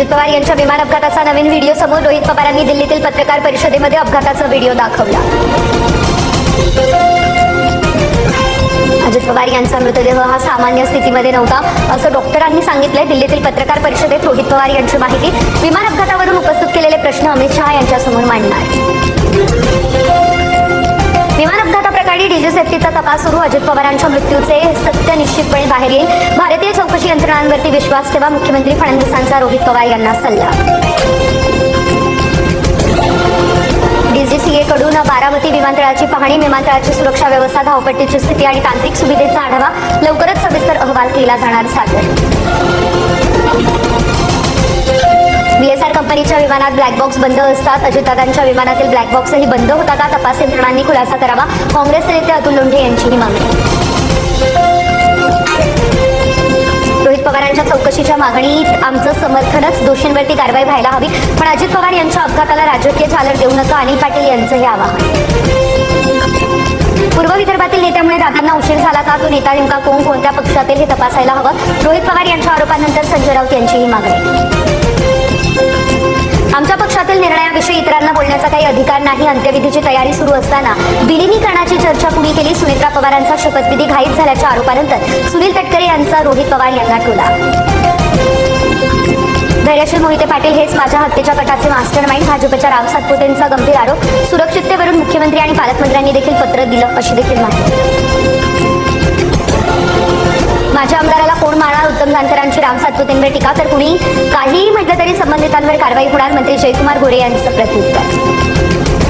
अजित पवार यांच्या विमान अपघाताचा नवीन व्हिडिओ समोर. रोहित पवारांनी दिल्लीतील पत्रकार परिषदेमध्ये अपघाताचा व्हिडिओ दाखवला. अजित पवार यांचा मृतदेह हा सामान्य स्थितीमध्ये नव्हता असं डॉक्टरांनी सांगितलंय. दिल्लीतील पत्रकार परिषदेत रोहित पवार यांची माहिती. विमान अपघातावरून उपस्थित केलेले प्रश्न अमित शहा यांच्यासमोर मांडणार. विमान अपघाताप्रकरणी डीजी सेफ्टीचा तपास सुरू. अजित पवारांच्या मृत्यूचे सत्य निश्चितपणे बाहेर येईल. भारतीय चौकशी यंत्रणांवरती विश्वास ठेवा. मुख्यमंत्री फडणवीसांचा रोहित पवार यांना सल्ला. डीजीसीए कडून बारामती विमानतळाची पाहणी. विमानतळाची सुरक्षा व्यवस्था, धावपट्टीची स्थिती आणि तांत्रिक सुविधेचा आढावा. लवकरच सविस्तर अहवाल केला जाणार सादर. बीएसआर कंपनीच्या विमानात ब्लॅक बॉक्स बंद असतात. अजितदादांच्या विमानातील ब्लॅक बॉक्सही बंद होता का? तपास यंत्रणांनी खुलासा करावा. काँग्रेस नेते अतुल लोंढे यांचीही मागणी. रोहित पवारांच्या चौकशीच्या मागणीत आमचं समर्थनच. दोषींवरती कारवाई व्हायला हवी, पण अजित पवार यांच्या अपघाताला राजकीय झालर देऊ नका. अनिल पाटील यांचं हे आवाहन. पूर्व विदर्भातील नेत्यामुळे दादांना उशीर झाला का? तो नेता नेमका कोण, कोणत्या पक्षातील हे तपासायला हवं. रोहित पवार यांच्या आरोपानंतर संजय राऊत यांचीही मागणी. आमच्या पक्षातील निर्णयाविषयी इतरांना बोलण्याचा काही अधिकार नाही. अंत्यविधीची तयारी सुरू असताना विलिनीकरणाची चर्चा कुणी केली? सुनेत्रा पवारांचा शपथविधी घाईत झाल्याच्या आरोपानंतर सुनील तटकरे यांचा रोहित पवार यांना टोला. धैर्यशील मोहिते पाटील हेच माझ्या हत्येच्या कटाचे मास्टर माइंड. भाजपच्या राम सातपुतेंचा गंभीर आरोप. सुरक्षिततेवरून मुख्यमंत्री आणि पालकमंत्र्यांनी देखील पत्र दिलं अशी देखील माहिती. माझ्या आमदाराला कोण मारणार? उत्तम जानकरांची राम सातपुतेंवर टीका. तर कुणी काहीही म्हटलं तरी संबंधितांवर कारवाई होणार. मंत्री जयकुमार गोरे यांचं प्रत्युत्तर.